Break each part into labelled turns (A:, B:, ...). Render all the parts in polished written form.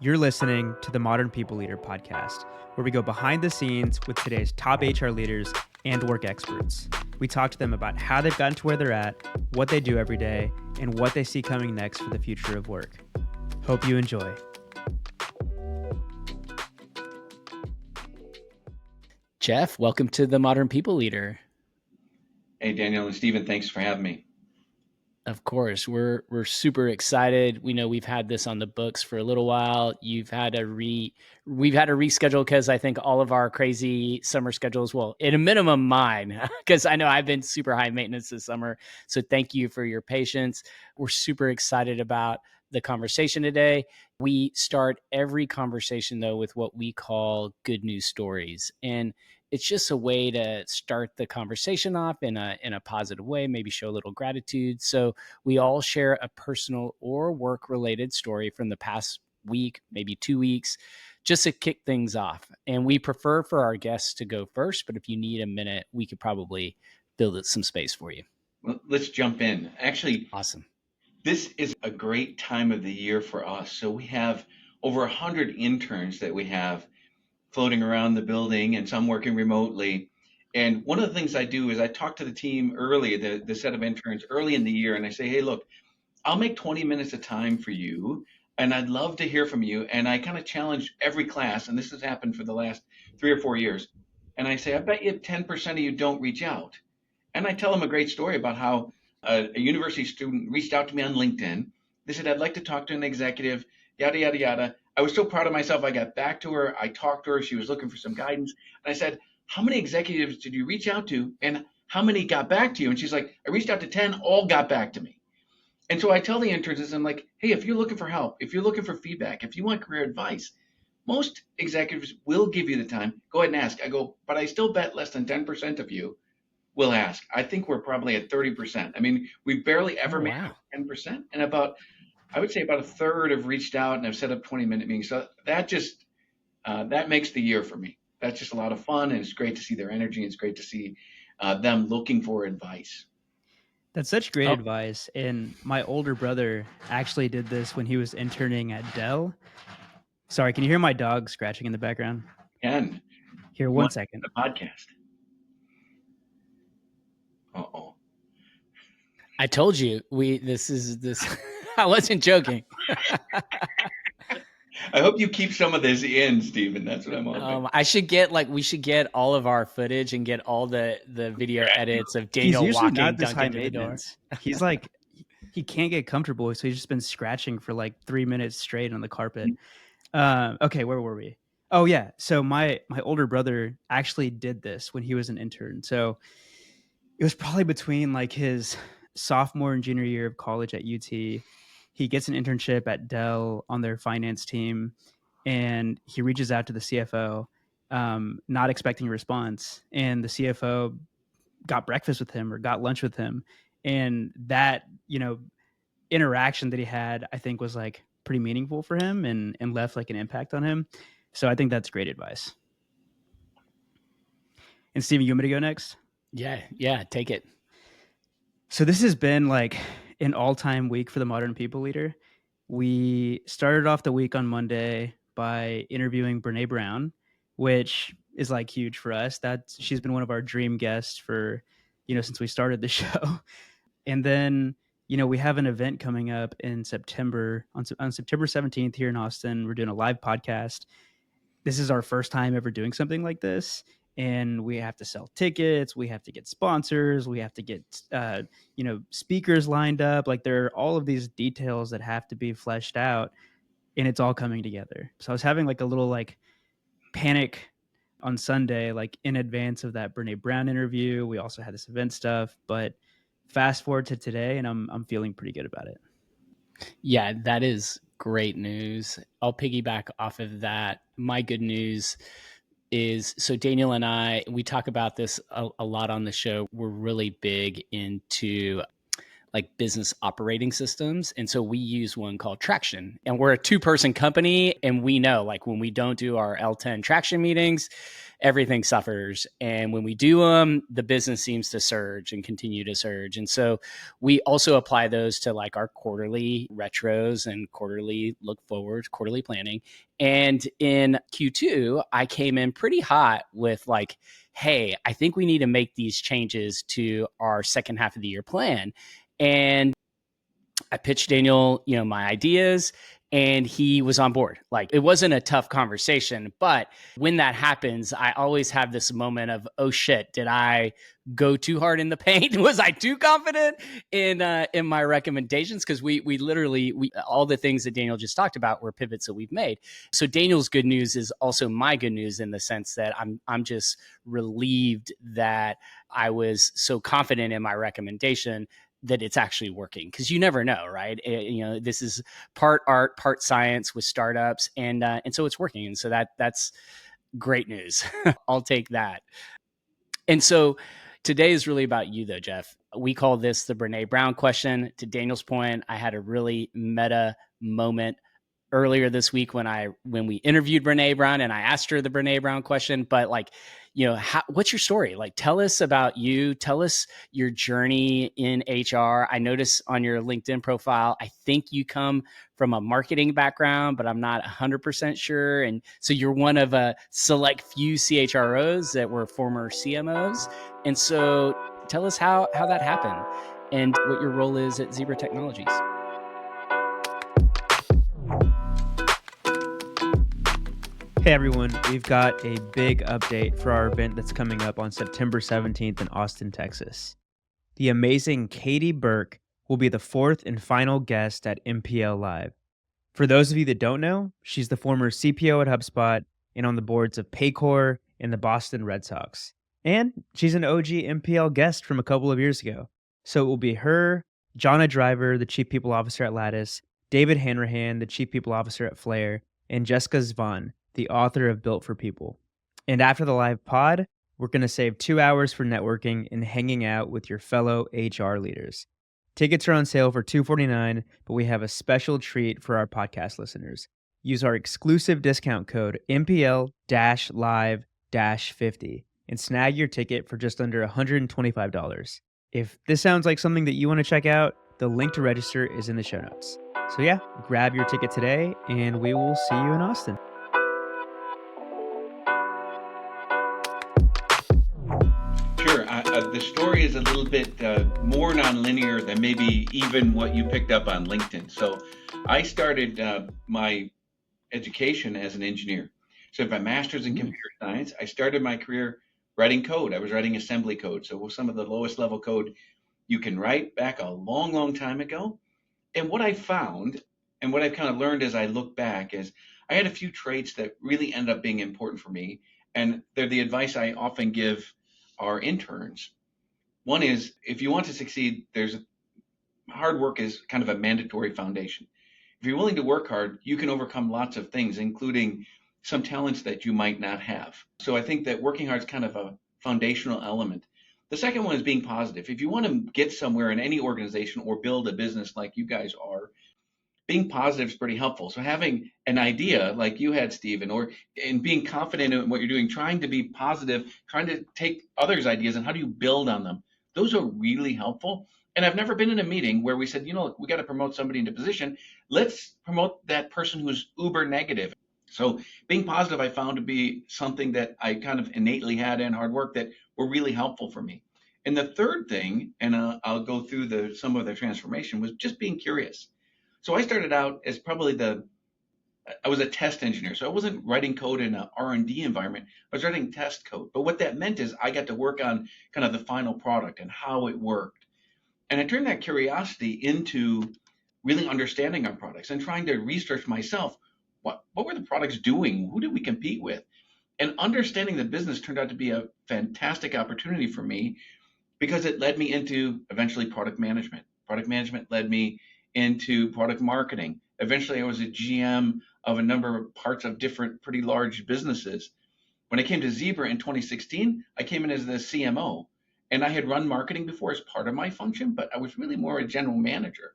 A: You're listening to the Modern People Leader podcast, where we go behind the scenes with today's top HR leaders and work experts. We talk to them about how they've gotten to where they're at, what they do every day, and what they see coming next for the future of work. Hope you enjoy.
B: Jeff, welcome to the Modern People Leader.
C: Hey, Daniel and Stephen, thanks for having me.
B: Of course, we're super excited. We know we've had this on the books for a little while. We've had to reschedule because I think all of our crazy summer schedules, well, at a minimum mine, because I know I've been super high maintenance this summer. So thank you for your patience. We're super excited about the conversation today. We start every conversation though with what we call good news stories. And it's just a way to start the conversation off in a positive way, maybe show a little gratitude. So we all share a personal or work-related story from the past week, maybe 2 weeks, just to kick things off. And we prefer for our guests to go first, but if you need a minute, we could probably build some space for you.
C: Well, let's jump in. Actually,
B: Awesome.
C: This is a great time of the year for us. So we have over 100 interns that we have floating around the building and some working remotely. And one of the things I do is I talk to the team early, the set of interns early in the year, and I say, hey, look, I'll make 20 minutes of time for you, and I'd love to hear from you. And I kind of challenge every class, and this has happened for the last 3 or 4 years. And I say, I bet you 10% of you don't reach out. And I tell them a great story about how a university student reached out to me on LinkedIn. They said, I'd like to talk to an executive, yada, yada, yada. I was so proud of myself. I got back to her. I talked to her. She was looking for some guidance. And I said, how many executives did you reach out to? And how many got back to you? And she's like, I reached out to 10, all got back to me. And so I tell the interns, I'm like, hey, if you're looking for help, if you're looking for feedback, if you want career advice, most executives will give you the time. Go ahead and ask. I go, but I still bet less than 10% of you will ask. I think we're probably at 30%. I mean, we barely ever made 10%. And I would say about a third have reached out and have set up 20-minute meetings. So that just, that makes the year for me. That's just a lot of fun. And it's great to see their energy. And it's great to see them looking for advice.
A: That's such great advice. And my older brother actually did this when he was interning at Dell. Sorry, can you hear my dog scratching in the background?
C: Ken.
A: Here, 1 second.
C: The podcast. Uh-oh.
B: I told you this. I wasn't joking.
C: I hope you keep some of this in, Stephen. That's what I'm hoping.
B: We should get all of our footage and get all the video edits of Daniel walking Duncan to the door.
A: He's like, he can't get comfortable, so he's just been scratching for like 3 minutes straight on the carpet. Okay, where were we? Oh yeah, so my older brother actually did this when he was an intern. So it was probably between like his sophomore and junior year of college at UT. He gets an internship at Dell on their finance team, and he reaches out to the CFO, not expecting a response. And the CFO got breakfast with him or got lunch with him. And that, interaction that he had, I think was like pretty meaningful for him and left like an impact on him. So I think that's great advice. And Steven, you want me to go next?
B: Yeah, take it.
A: So this has been like an all-time week for the Modern People Leader. We started off the week on Monday by interviewing Brene Brown, which is like huge for us. She's been one of our dream guests for, since we started the show. And then, we have an event coming up in September, on September 17th here in Austin. We're doing a live podcast. This is our first time ever doing something like this. And we have to sell tickets. We have to get sponsors. We have to get, speakers lined up. Like there are all of these details that have to be fleshed out, and it's all coming together. So I was having like a little like panic on Sunday, like in advance of that Brene Brown interview. We also had this event stuff, but fast forward to today, and I'm feeling pretty good about it.
B: Yeah, that is great news. I'll piggyback off of that. My good news is, so Daniel and I, we talk about this a lot on the show. We're really big into like business operating systems. And so we use one called Traction, and we're a 2-person company. And we know like when we don't do our L10 Traction meetings, everything suffers. And when we do them, the business seems to surge and continue to surge. And so we also apply those to like our quarterly retros and quarterly look forward, quarterly planning. And in Q2, I came in pretty hot with like, hey, I think we need to make these changes to our second half of the year plan. And I pitched Daniel, my ideas, and he was on board. Like, it wasn't a tough conversation, but when that happens, I always have this moment of, oh shit, did I go too hard in the paint? Was I too confident in my recommendations? Because we literally all the things that Daniel just talked about were pivots that we've made. So Daniel's good news is also my good news in the sense that I'm just relieved that I was so confident in my recommendation that it's actually working, because you never know, right? This is part art, part science with startups, and so it's working, and so that's great news. I'll take that. And so today is really about you, though, Jeff. We call this the Brene Brown question. To Daniel's point, I had a really meta moment earlier this week when we interviewed Brene Brown and I asked her the Brene Brown question. But like, what's your story? Like, tell us about you. Tell us your journey in HR. I noticed on your LinkedIn profile, I think you come from a marketing background, but I'm not 100% sure. And so you're one of a select few CHROs that were former CMOs. And so tell us how that happened and what your role is at Zebra Technologies.
A: Hey everyone, we've got a big update for our event that's coming up on September 17th in Austin, Texas. The amazing Katie Burke will be the fourth and final guest at MPL Live. For those of you that don't know, she's the former CPO at HubSpot and on the boards of Paycor and the Boston Red Sox. And she's an OG MPL guest from a couple of years ago. So it will be her, Jonna Driver, the Chief People Officer at Lattice, David Hanrahan, the Chief People Officer at Flare, and Jessica Zvan, the author of Built for People. And after the live pod, we're going to save 2 hours for networking and hanging out with your fellow HR leaders. Tickets are on sale for $249, but we have a special treat for our podcast listeners. Use our exclusive discount code MPL-Live-50 and snag your ticket for just under $125. If this sounds like something that you want to check out, the link to register is in the show notes. So yeah, grab your ticket today, and we will see you in Austin.
C: The story is a little bit more nonlinear than maybe even what you picked up on LinkedIn. So I started my education as an engineer. So I have my master's in computer science. I started my career writing code. I was writing assembly code. So some of the lowest level code you can write back a long, long time ago. And what I found and what I've kind of learned as I look back is I had a few traits that really ended up being important for me. And they're the advice I often give our interns. One is, if you want to succeed, hard work is kind of a mandatory foundation. If you're willing to work hard, you can overcome lots of things, including some talents that you might not have. So I think that working hard is kind of a foundational element. The second one is being positive. If you want to get somewhere in any organization or build a business like you guys are, being positive is pretty helpful. So having an idea like you had, Stephen, and being confident in what you're doing, trying to be positive, trying to take others' ideas and how do you build on them, those are really helpful. And I've never been in a meeting where we said, we got to promote somebody into position. Let's promote that person who's uber negative. So being positive, I found to be something that I kind of innately had in hard work that were really helpful for me. And the third thing, and I'll go through some of the transformation, was just being curious. So I started out as I was a test engineer. So I wasn't writing code in an R&D environment. I was writing test code. But what that meant is I got to work on kind of the final product and how it worked. And I turned that curiosity into really understanding our products and trying to research myself. What were the products doing? Who did we compete with? And understanding the business turned out to be a fantastic opportunity for me because it led me into eventually product management. Product management led me into product marketing. Eventually, I was a GM of a number of parts of different pretty large businesses. When I came to Zebra in 2016, I came in as the CMO. And I had run marketing before as part of my function, but I was really more a general manager.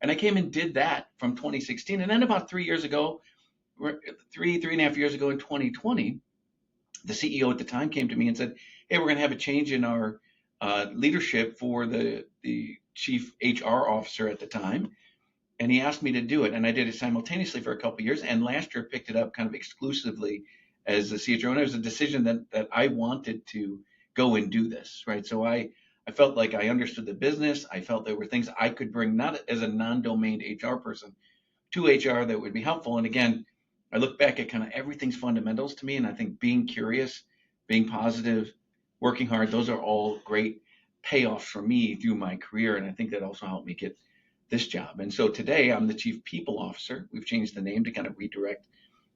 C: And I came and did that from 2016. And then about 3 years ago, three and a half years ago in 2020, the CEO at the time came to me and said, "Hey, we're going to have a change in our leadership for the chief HR officer at the time." And he asked me to do it, and I did it simultaneously for a couple of years. And last year, picked it up kind of exclusively as the CHRO. And it was a decision that I wanted to go and do this, right? So I felt like I understood the business. I felt there were things I could bring, not as a non-domain HR person, to HR that would be helpful. And again, I look back at kind of everything's fundamentals to me, and I think being curious, being positive, working hard, those are all great payoffs for me through my career. And I think that also helped me get this job. And so today I'm the chief people officer. We've changed the name to kind of redirect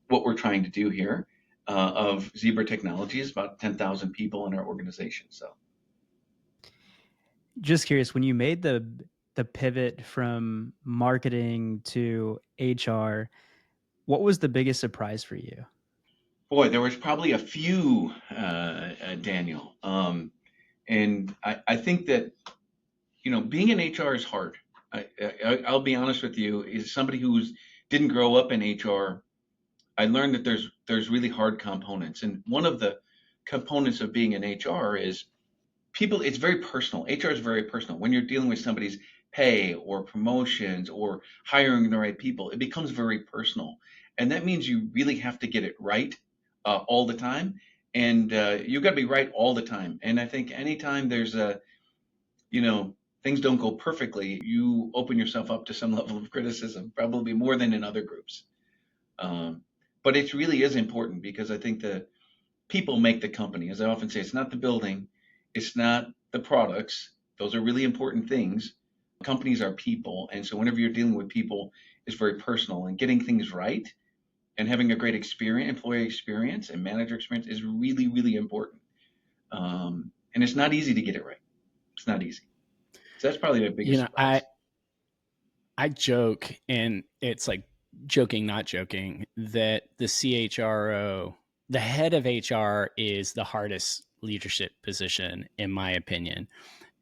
C: what we're trying to do here of Zebra Technologies, about 10,000 people in our organization. So
A: Just curious, when you made the pivot from marketing to HR, what was the biggest surprise for you?
C: boy, there was probably a few, Daniel. And I think that, being in HR is hard. I'll be honest with you, as somebody who's didn't grow up in HR, I learned that there's really hard components. And one of the components of being in HR is people, it's very personal. HR is very personal. When you're dealing with somebody's pay or promotions or hiring the right people, it becomes very personal. And that means you really have to get it right all the time. And you've got to be right all the time. And I think anytime there's things don't go perfectly, you open yourself up to some level of criticism, probably more than in other groups. Um, but it really is important because I think the people make the company. As I often say, it's not the building, it's not the products. Those are really important things. Companies are people. And so whenever you're dealing with people, it's very personal. And getting things right and having a great experience, employee experience and manager experience is really, really important. And it's not easy to get it right. It's not easy. So that's probably the
B: You
C: biggest
B: know,
C: surprise.
B: I joke, and it's like joking, not joking, that the CHRO, the head of HR, is the hardest leadership position, in my opinion,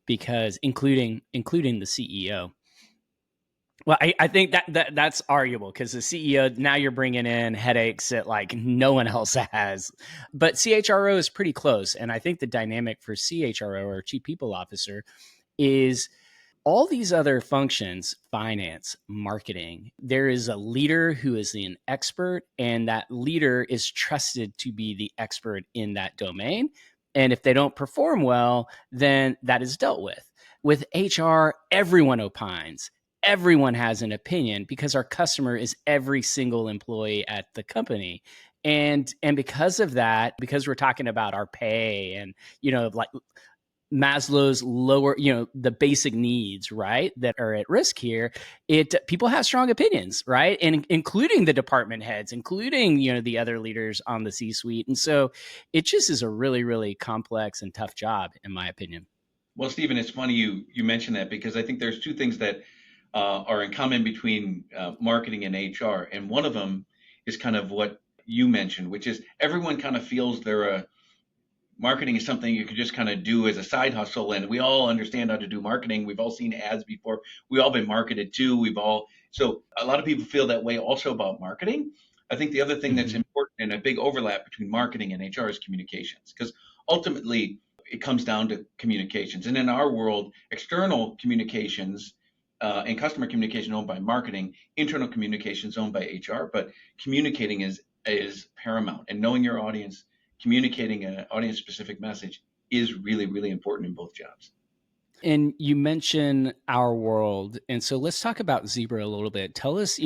B: because including the CEO. Well, I think that's arguable because the CEO, now you're bringing in headaches that like no one else has. But CHRO is pretty close. And I think the dynamic for CHRO, or Chief People Officer, is all these other functions, finance, marketing, there is a leader who is an expert, and that leader is trusted to be the expert in that domain. And if they don't perform well, then that is dealt with. With HR, everyone opines. Everyone has an opinion because our customer is every single employee at the company. And because of that, because we're talking about our pay and, like Maslow's lower, the basic needs, right, that are at risk here, people have strong opinions, right, and including the department heads, including the other leaders on the C-suite, and so it just is a really, really complex and tough job, in my opinion.
C: Well, Stephen, it's funny you mentioned that because I think there's two things that are in common between marketing and HR. And one of them is kind of what you mentioned, which is everyone kind of feels marketing is something you can just kind of do as a side hustle. And we all understand how to do marketing. We've all seen ads before. We've all been marketed to. So a lot of people feel that way also about marketing. I think the other thing that's
B: Mm-hmm.
C: important and a big overlap between marketing and HR is communications, because ultimately it comes down to communications. And in our world, external communications and customer communication owned by marketing, internal communications owned by HR, but communicating is paramount. And knowing your audience, communicating an audience specific message is really, really important in both jobs.
B: And you mentioned our world. And so let's talk about Zebra a little bit. Tell us,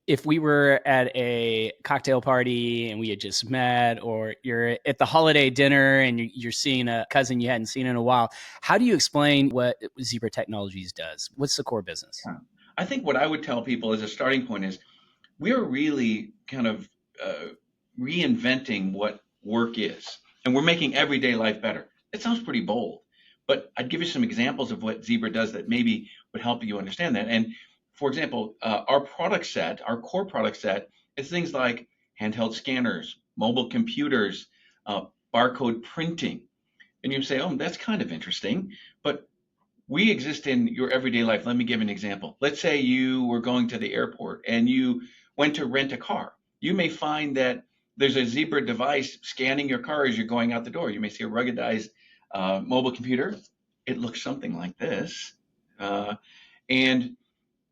B: if we were at a cocktail party and we had just met, or you're at the holiday dinner and you're seeing a cousin you hadn't seen in a while, how do you explain what Zebra Technologies does? What's the core business?
C: I think what I would tell people as a starting point is we're really kind of reinventing what work is, and we're making everyday life better. It sounds pretty bold, but I'd give you some examples of what Zebra does that maybe would help you understand that. And for example, our core product set is things like handheld scanners, mobile computers, barcode printing. And you say, oh, that's kind of interesting, but we exist in your everyday life. Let me give an example. Let's say you were going to the airport and you went to rent a car. You may find that there's a Zebra device scanning your car as you're going out the door. You may see a ruggedized mobile computer. It looks something like this. And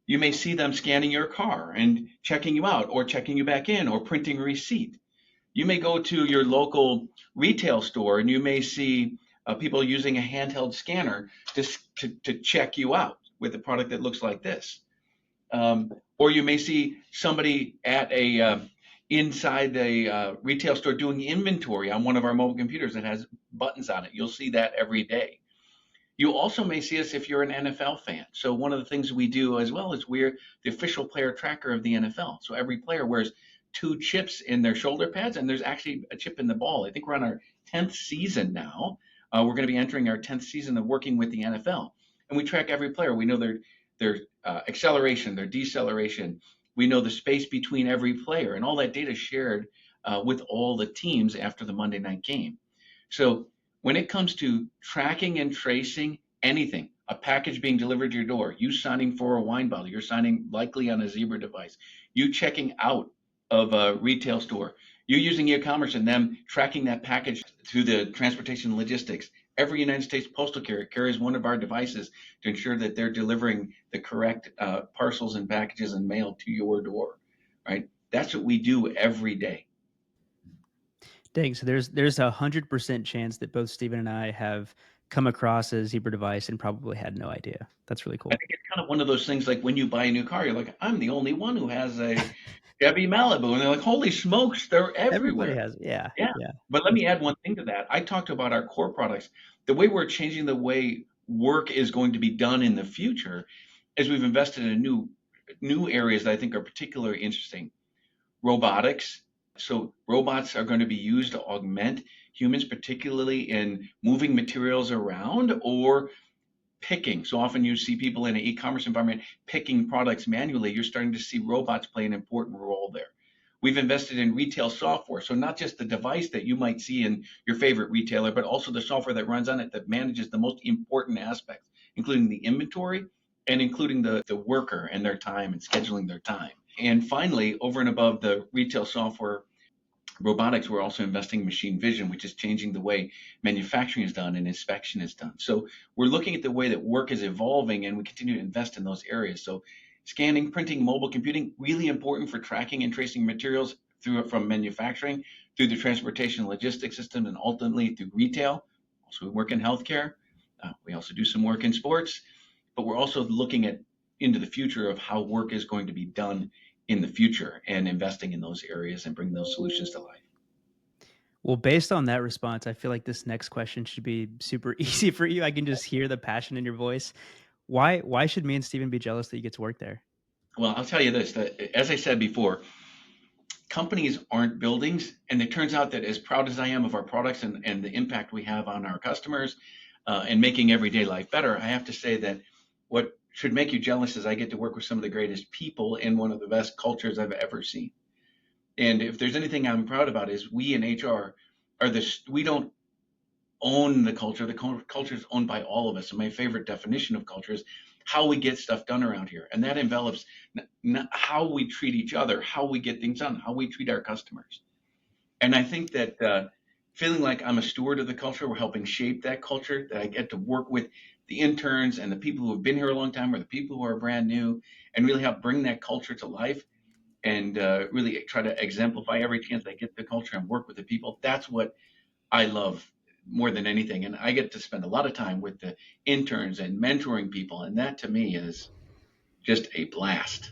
C: you may see them scanning your car and checking you out or checking you back in or printing a receipt. You may go to your local retail store and you may see people using a handheld scanner to check you out with a product that looks like this. Or you may see somebody at a inside the retail store doing inventory on one of our mobile computers that has buttons on it. You'll see that every day. You also may see us if you're an NFL fan. So one of the things we do as well is we're the official player tracker of the NFL. So every player wears two chips in their shoulder pads, and there's actually a chip in the ball. I think we're on our 10th season now. We're going to be entering our 10th season of working with the NFL, and we track every player. We know their acceleration, their deceleration. We know the space between every player, and all that data is shared with all the teams after the Monday night game. So when it comes to tracking and tracing anything, a package being delivered to your door, you signing for a wine bottle, you're signing likely on a Zebra device, you checking out of a retail store, you using e-commerce and them tracking that package through the transportation logistics. Every United States postal carrier carries one of our devices to ensure that they're delivering the correct parcels and packages and mail to your door, right? That's what we do every day.
A: Dang, so there's 100% chance that both Stephen and I have come across a Zebra device and probably had no idea. That's really
C: I
A: cool.
C: think it's kind of one of those things like when you buy a new car, you're like, I'm the only one who has a Chevy Malibu. And they're like, holy smokes, they're
A: Everybody
C: everywhere.
A: has, yeah,
C: Yeah.
A: yeah.
C: But let me add one thing to that. I talked about our core products. The way we're changing the way work is going to be done in the future is we've invested in new areas that I think are particularly interesting. Robotics. So robots are going to be used to augment humans, particularly in moving materials around or picking. So often you see people in an e-commerce environment picking products manually. You're starting to see robots play an important role there. We've invested in retail software. So not just the device that you might see in your favorite retailer, but also the software that runs on it that manages the most important aspects, including the inventory and including the worker and their time and scheduling their time. And finally, over and above the retail software robotics, we're also investing in machine vision, which is changing the way manufacturing is done and inspection is done. So we're looking at the way that work is evolving, and we continue to invest in those areas. So scanning, printing, mobile computing, really important for tracking and tracing materials from manufacturing through the transportation logistics system and ultimately through retail. Also, we work in healthcare. We also do some work in sports, but we're also looking at into the future of how work is going to be done in the future and investing in those areas and bringing those solutions to life.
A: Well, based on that response, I feel like this next question should be super easy for you. I can just hear the passion in your voice. Why should me and Stephen be jealous that you get to work there?
C: Well, I'll tell you this, that as I said before, companies aren't buildings. And it turns out that as proud as I am of our products and the impact we have on our customers and making everyday life better, I have to say that what should make you jealous is I get to work with some of the greatest people in one of the best cultures I've ever seen. And if there's anything I'm proud about is we in HR we don't own the culture. The culture is owned by all of us. And my favorite definition of culture is how we get stuff done around here. And that envelops how we treat each other, how we get things done, how we treat our customers. And I think that feeling like I'm a steward of the culture, we're helping shape that culture, that I get to work with the interns and the people who have been here a long time or the people who are brand new and really help bring that culture to life and really try to exemplify every chance I get the culture and work with the people. That's what I love more than anything. And I get to spend a lot of time with the interns and mentoring people. And that to me is just a blast.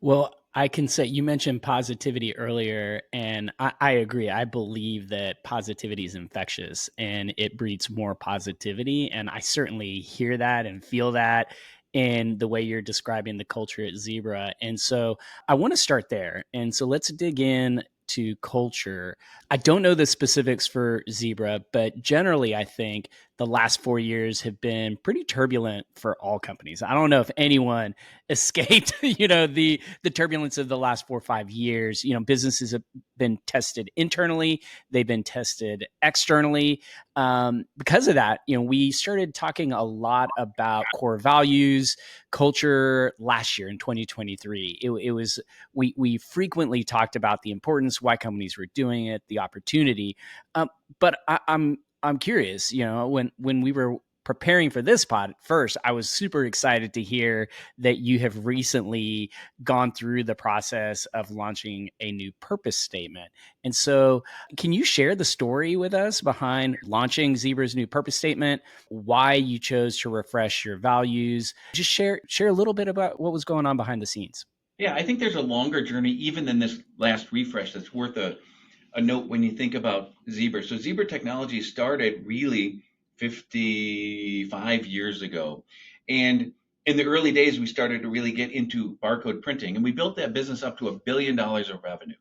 B: Well, I can say you mentioned positivity earlier, and I agree. I believe that positivity is infectious and it breeds more positivity. And I certainly hear that and feel that in the way you're describing the culture at Zebra. And so I want to start there. And so let's dig in to culture. I don't know the specifics for Zebra, but generally, I think the last 4 years have been pretty turbulent for all companies. I don't know if anyone escaped, the turbulence of the last 4 or 5 years. Businesses have been tested internally, they've been tested externally. Because of that, we started talking a lot about core values, culture last year in 2023. It was we frequently talked about the importance, why companies were doing it, the opportunity. But I'm curious, when we were preparing for this pod first, I was super excited to hear that you have recently gone through the process of launching a new purpose statement. And so, can you share the story with us behind launching Zebra's new purpose statement, why you chose to refresh your values? Just share a little bit about what was going on behind the scenes.
C: Yeah, I think there's a longer journey even than this last refresh that's worth a note when you think about Zebra. So Zebra Technology started really 55 years ago. And in the early days, we started to really get into barcode printing, and we built that business up to $1 billion of revenue.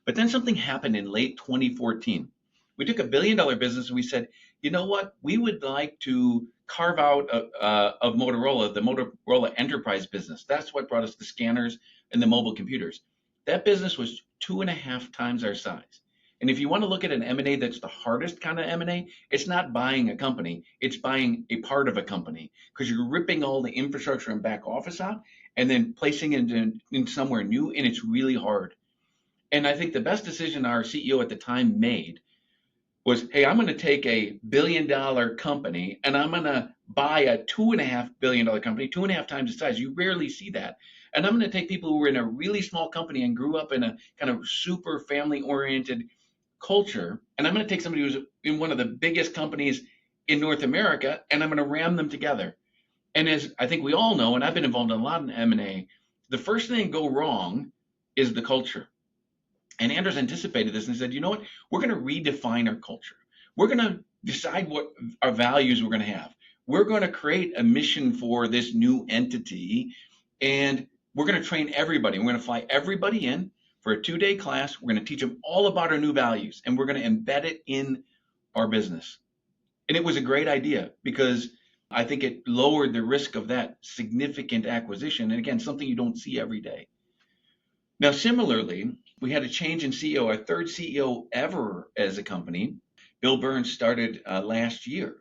C: But then something happened in late 2014. We took $1 billion business and we said, you know what? We would like to carve out of Motorola, the Motorola enterprise business. That's what brought us the scanners and the mobile computers. That business was 2.5 times our size. And if you want to look at an M&A that's the hardest kind of M&A, it's not buying a company, it's buying a part of a company, because you're ripping all the infrastructure and back office out and then placing it in somewhere new, and it's really hard. And I think the best decision our CEO at the time made was, hey, I'm going to take a $1 billion company and I'm going to buy a $2.5 billion company, 2.5 times the size. You rarely see that. And I'm going to take people who were in a really small company and grew up in a kind of super family oriented culture, and I'm going to take somebody who's in one of the biggest companies in North America, and I'm going to ram them together. And as I think we all know, and I've been involved in a lot in M&A, the first thing to go wrong is the culture. And Anders anticipated this and said, you know what? We're going to redefine our culture. We're going to decide what our values we're going to have. We're going to create a mission for this new entity, and we're going to train everybody. We're going to fly everybody in for a 2-day class. We're going to teach them all about our new values, and we're going to embed it in our business. And it was a great idea because I think it lowered the risk of that significant acquisition. And again, something you don't see every day. Now, similarly, we had a change in CEO, our third CEO ever as a company. Bill Burns started last year,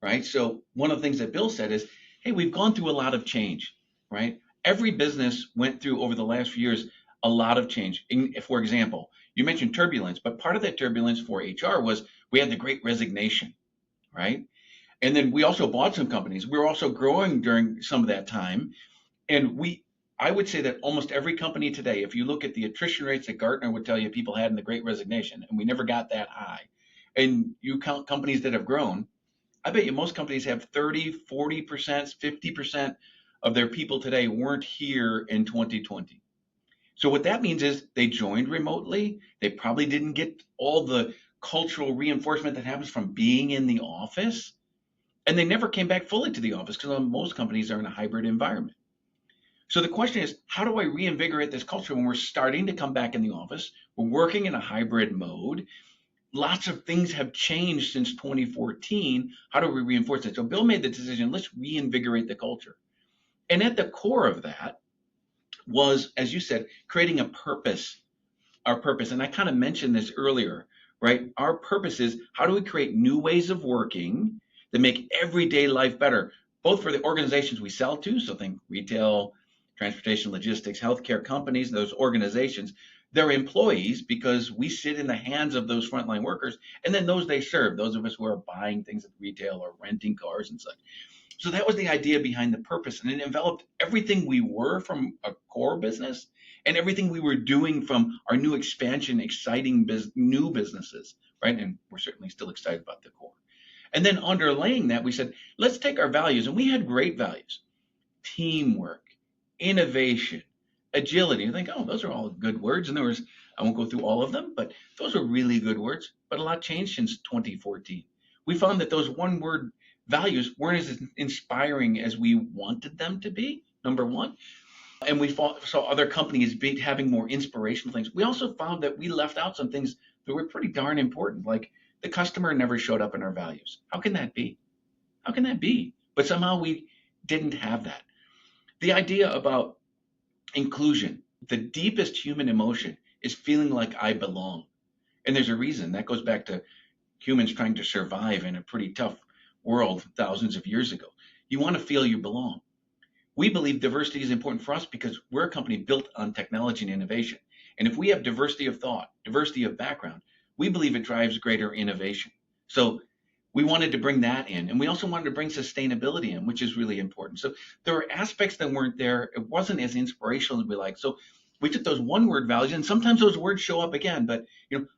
C: right? So one of the things that Bill said is, hey, we've gone through a lot of change, right? Every business went through over the last few years a lot of change. For example, you mentioned turbulence, but part of that turbulence for HR was we had the Great Resignation, right? And then we also bought some companies. We were also growing during some of that time. And I would say that almost every company today, if you look at the attrition rates that Gartner would tell you people had in the Great Resignation, and we never got that high, and you count companies that have grown, I bet you most companies have 30, 40%, 50% of their people today weren't here in 2020. So what that means is they joined remotely. They probably didn't get all the cultural reinforcement that happens from being in the office. And they never came back fully to the office because most companies are in a hybrid environment. So the question is, how do I reinvigorate this culture when we're starting to come back in the office? We're working in a hybrid mode. Lots of things have changed since 2014. How do we reinforce it? So Bill made the decision, let's reinvigorate the culture. And at the core of that was, as you said, creating a purpose, our purpose. And I kind of mentioned this earlier, right? Our purpose is how do we create new ways of working that make everyday life better, both for the organizations we sell to, so think retail, transportation, logistics, healthcare companies, those organizations, their employees, because we sit in the hands of those frontline workers, and then those they serve, those of us who are buying things at retail or renting cars and such. So that was the idea behind the purpose, and it enveloped everything we were from a core business and everything we were doing from our new expansion, exciting new businesses, right? And we're certainly still excited about the core. And then underlaying that, we said, let's take our values, and we had great values: teamwork, innovation, agility. You think, oh, those are all good words, and I won't go through all of them, but those are really good words. But a lot changed since 2014. We found that those one-word values weren't as inspiring as we wanted them to be, number one. And we saw other companies having more inspirational things. We also found that we left out some things that were pretty darn important, like the customer never showed up in our values. How can that be? How can that be? But somehow we didn't have that. The idea about inclusion, the deepest human emotion is feeling like I belong. And there's a reason that goes back to humans trying to survive in a pretty tough world thousands of years ago. You want to feel you belong. We believe diversity is important for us because we're a company built on technology and innovation. And if we have diversity of thought, diversity of background, we believe it drives greater innovation. So we wanted to bring that in. And we also wanted to bring sustainability in, which is really important. So there were aspects that weren't there. It wasn't as inspirational as we like. So we took those one word values, and sometimes those words show up again. But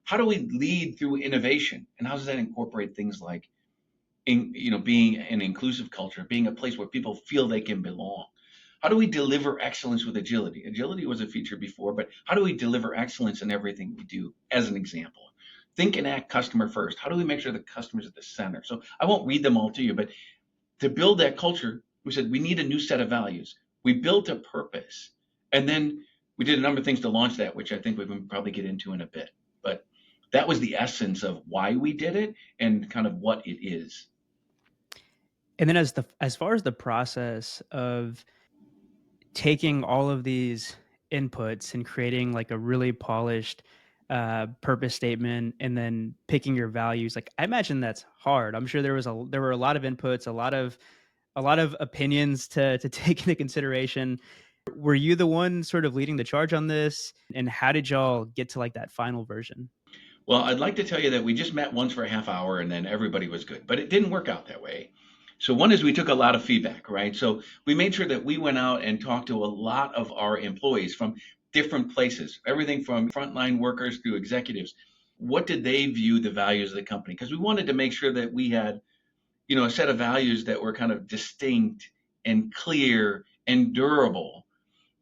C: how do we lead through innovation? And how does that incorporate things like being an inclusive culture, being a place where people feel they can belong? How do we deliver excellence with agility? Agility was a feature before, but how do we deliver excellence in everything we do? As an example, think and act customer first. How do we make sure the customer's at the center? So I won't read them all to you, but to build that culture, we said we need a new set of values. We built a purpose, and then we did a number of things to launch that, which I think we can probably get into in a bit. But that was the essence of why we did it and kind of what it is.
A: And then as far as the process of taking all of these inputs and creating like a really polished purpose statement and then picking your values, like I imagine that's hard. I'm sure there were a lot of inputs, a lot of opinions to take into consideration. Were you the one sort of leading the charge on this? And how did y'all get to like that final version?
C: Well, I'd like to tell you that we just met once for a half hour and then everybody was good, but it didn't work out that way. So one is we took a lot of feedback, right? So we made sure that we went out and talked to a lot of our employees from different places, everything from frontline workers to executives. What did they view the values of the company? Because we wanted to make sure that we had, a set of values that were kind of distinct and clear and durable.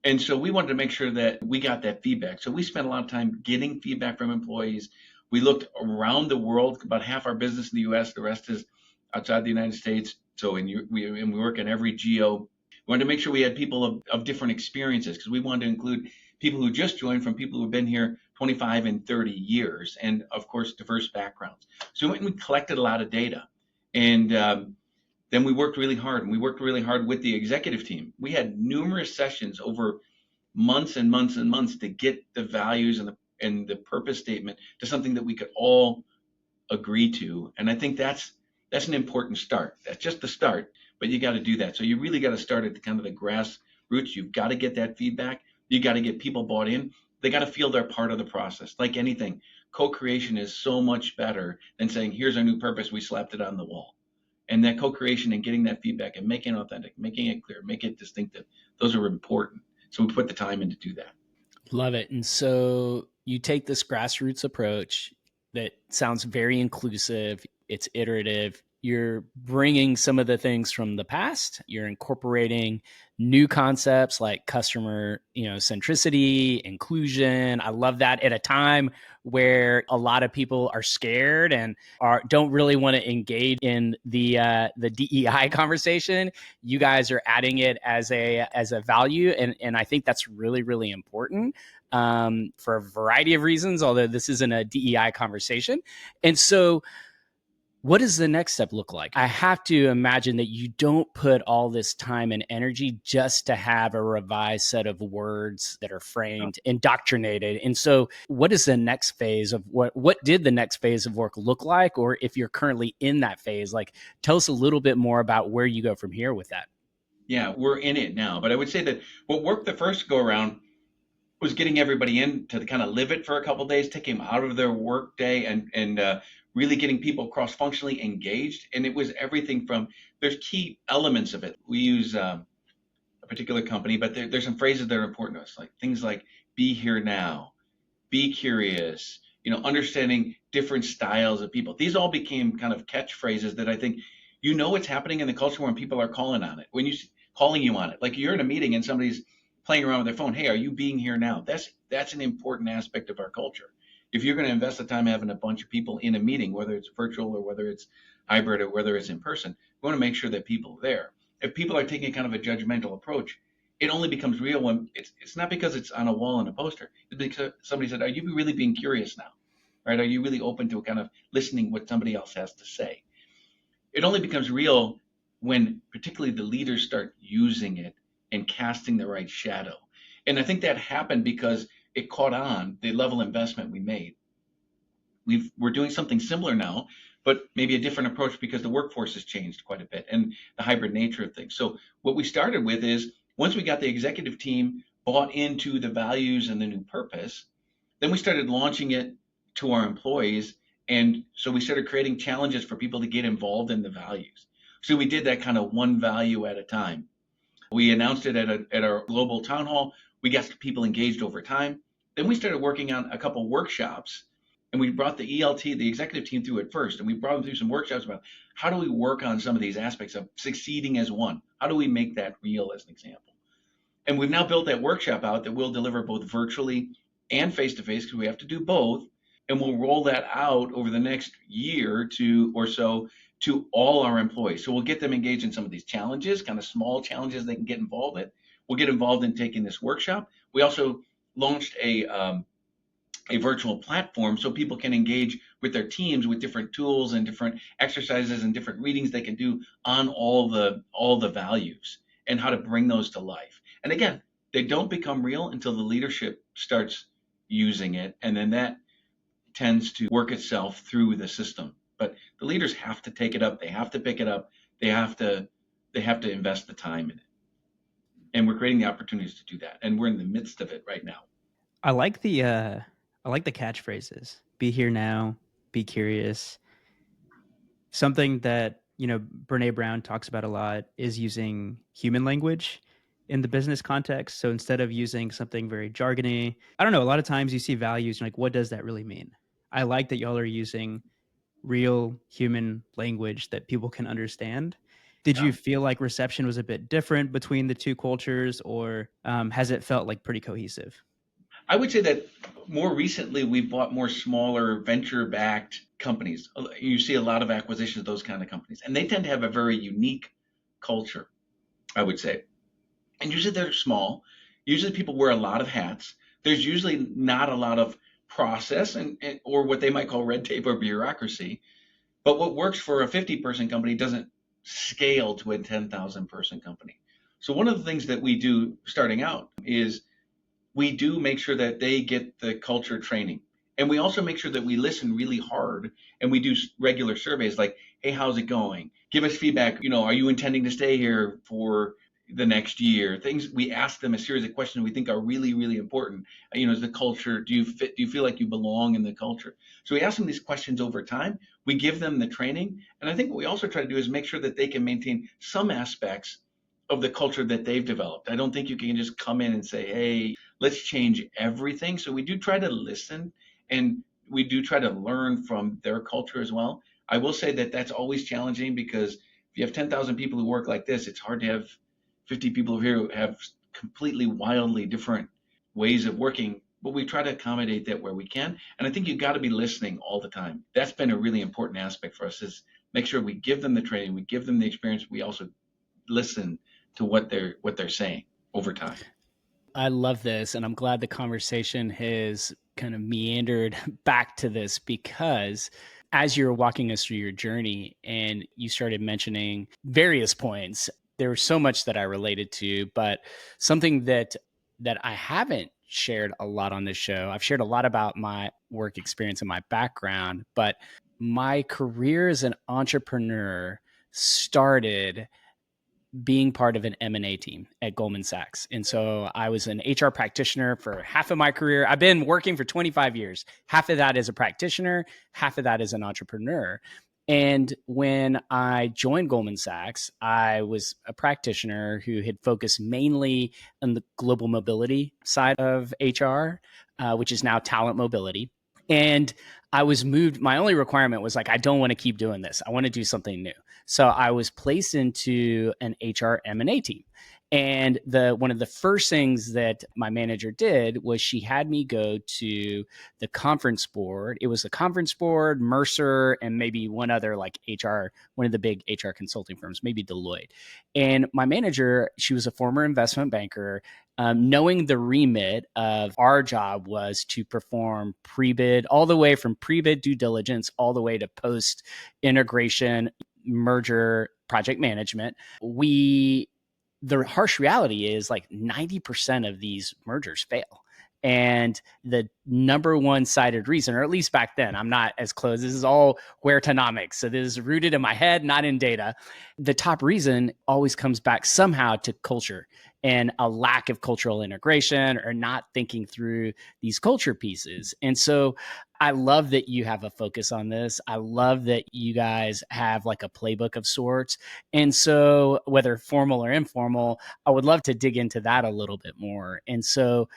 C: And so we wanted to make sure that we got that feedback. So we spent a lot of time getting feedback from employees. We looked around the world, about half our business in the US, the rest is outside the United States. So we work in every geo. We wanted to make sure we had people of different experiences because we wanted to include people who just joined from people who have been here 25 and 30 years, and of course, diverse backgrounds. So we went and we collected a lot of data. And then we worked really hard, and we worked really hard with the executive team. We had numerous sessions over months and months and months to get the values and the purpose statement to something that we could all agree to. And I think that's an important start. That's just the start, but you got to do that. So you really got to start at the kind of the grassroots. You've got to get that feedback. You got to get people bought in. They got to feel they're part of the process. Like anything, co-creation is so much better than saying, here's our new purpose, we slapped it on the wall. And that co-creation and getting that feedback and making it authentic, making it clear, make it distinctive, those are important. So we put the time in to do that.
B: Love it. And so you take this grassroots approach that sounds very inclusive. It's iterative. You're bringing some of the things from the past. You're incorporating new concepts like customer, centricity, inclusion. I love that at a time where a lot of people are scared and don't really want to engage in the DEI conversation. You guys are adding it as a value, and I think that's really, really important for a variety of reasons. Although this isn't a DEI conversation, and so. What does the next step look like? I have to imagine that you don't put all this time and energy just to have a revised set of words that are framed, indoctrinated. And so what is the next phase of what did the next phase of work look like? Or if you're currently in that phase, like tell us a little bit more about where you go from here with that.
C: Yeah, we're in it now. But I would say that what worked the first go around was getting everybody in to kind of live it for a couple of days, taking them out of their work day and really getting people cross-functionally engaged. And it was everything from, there's key elements of it. We use a particular company, but there's some phrases that are important to us, like things like be here now, be curious, understanding different styles of people. These all became kind of catchphrases that I think, what's happening in the culture when people are calling on it, when calling you on it. Like you're in a meeting and somebody's playing around with their phone. Hey, are you being here now? That's an important aspect of our culture. If you're going to invest the time having a bunch of people in a meeting, whether it's virtual or whether it's hybrid or whether it's in person, we want to make sure that people are there. If people are taking kind of a judgmental approach, it only becomes real when it's not because it's on a wall and a poster. It's because somebody said, are you really being curious now? Right? Are you really open to kind of listening what somebody else has to say? It only becomes real when particularly the leaders start using it and casting the right shadow. And I think that happened because it caught on the level of investment we made. We're doing something similar now, but maybe a different approach because the workforce has changed quite a bit and the hybrid nature of things. So what we started with is once we got the executive team bought into the values and the new purpose, then we started launching it to our employees. And so we started creating challenges for people to get involved in the values. So we did that kind of one value at a time. We announced it at our global town hall. We got people engaged over time. Then we started working on a couple workshops, and we brought the ELT, the executive team, through it first. And we brought them through some workshops about how do we work on some of these aspects of succeeding as one? How do we make that real, as an example? And we've now built that workshop out that we'll deliver both virtually and face to face because we have to do both. And we'll roll that out over the next year or so to all our employees. So we'll get them engaged in some of these challenges, kind of small challenges they can get involved in. We'll get involved in taking this workshop. We also launched a virtual platform so people can engage with their teams with different tools and different exercises and different readings they can do on all the values and how to bring those to life. And again, they don't become real until the leadership starts using it, and then that tends to work itself through the system. But the leaders have to take it up. They have to pick it up. They have to invest the time in it. And we're creating the opportunities to do that. And we're in the midst of it right now.
A: I like the catchphrases. Be here now, be curious. Something that, Brené Brown talks about a lot is using human language in the business context. So instead of using something very jargony, I don't know, a lot of times you see values and like, what does that really mean? I like that y'all are using real human language that people can understand. Did you feel like reception was a bit different between the two cultures, or has it felt like pretty cohesive?
C: I would say that more recently we've bought more smaller venture-backed companies. You see a lot of acquisitions of those kind of companies, and they tend to have a very unique culture, I would say. And usually they're small. Usually people wear a lot of hats. There's usually not a lot of process or what they might call red tape or bureaucracy. But what works for a 50-person company doesn't scale to a 10,000-person company. So one of the things that we do starting out is we do make sure that they get the culture training. And we also make sure that we listen really hard and we do regular surveys like, hey, how's it going? Give us feedback. Are you intending to stay here for the next year? Things we ask them a series of questions we think are really, really important. Is the culture, do you feel like you belong in the culture? So we ask them these questions over time. We give them the training. And I think what we also try to do is make sure that they can maintain some aspects of the culture that they've developed. I don't think you can just come in and say, hey, let's change everything. So we do try to listen and we do try to learn from their culture as well. I will say that that's always challenging because if you have 10,000 people who work like this, it's hard to have 50 people here who have completely wildly different ways of working, but we try to accommodate that where we can. And I think you've got to be listening all the time. That's been a really important aspect for us, is make sure we give them the training, we give them the experience, we also listen to what they're saying over time.
B: I love this, and I'm glad the conversation has kind of meandered back to this, because as you're walking us through your journey and you started mentioning various points, there was so much that I related to, but something that I haven't shared a lot on this show. I've shared a lot about my work experience and my background, but my career as an entrepreneur started being part of an M&A team at Goldman Sachs. And so I was an HR practitioner for half of my career. I've been working for 25 years. Half of that as a practitioner, half of that as an entrepreneur. And when I joined Goldman Sachs, I was a practitioner who had focused mainly on the global mobility side of HR, which is now talent mobility. And I was moved. My only requirement was like, I don't want to keep doing this. I want to do something new. So I was placed into an HR M&A team. And one of the first things that my manager did was she had me go to the conference board. It was the conference board, Mercer, and maybe one other like HR, one of the big HR consulting firms, maybe Deloitte. And my manager, she was a former investment banker. Knowing the remit of our job was to perform pre-bid, all the way from pre-bid due diligence all the way to post-integration merger project management. The harsh reality is like 90% of these mergers fail. And the number one cited reason, or at least back then, I'm not as close. This is all Weretonomics. So this is rooted in my head, not in data. The top reason always comes back somehow to culture and a lack of cultural integration or not thinking through these culture pieces. And so I love that you have a focus on this. I love that you guys have like a playbook of sorts. And so whether formal or informal, I would love to dig into that a little bit more. And so,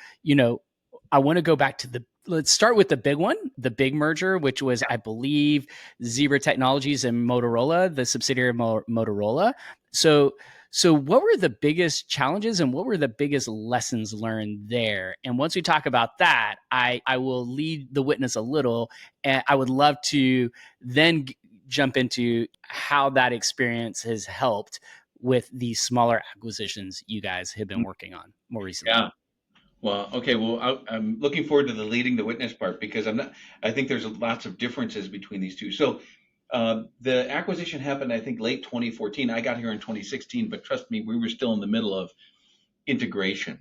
B: I want to go back to let's start with the big one, the big merger, which was, I believe, Zebra Technologies and Motorola, the subsidiary of Motorola. So what were the biggest challenges and what were the biggest lessons learned there? And once we talk about that, I will lead the witness a little, and I would love to then jump into how that experience has helped with these smaller acquisitions you guys have been working on more recently.
C: Yeah. Well, okay. Well, I'm looking forward to the leading the witness part because I think there's lots of differences between these two. So the acquisition happened, I think, late 2014. I got here in 2016, but trust me, we were still in the middle of integration,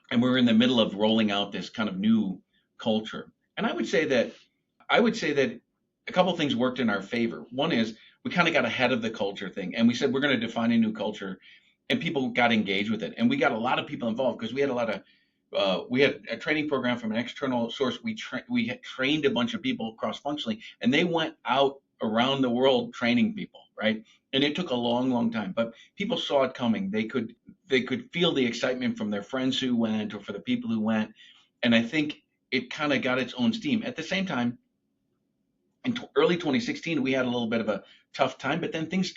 C: and we were in the middle of rolling out this kind of new culture. And I would say that a couple of things worked in our favor. One is we kind of got ahead of the culture thing, and we said we're going to define a new culture, and people got engaged with it, and we got a lot of people involved because we had a lot of we had a training program from an external source. We had trained a bunch of people cross-functionally, and they went out around the world training people, right? And it took a long, long time, but people saw it coming. They could feel the excitement from their friends who went or for the people who went, and I think it kind of got its own steam. At the same time, in early 2016, we had a little bit of a tough time, but then things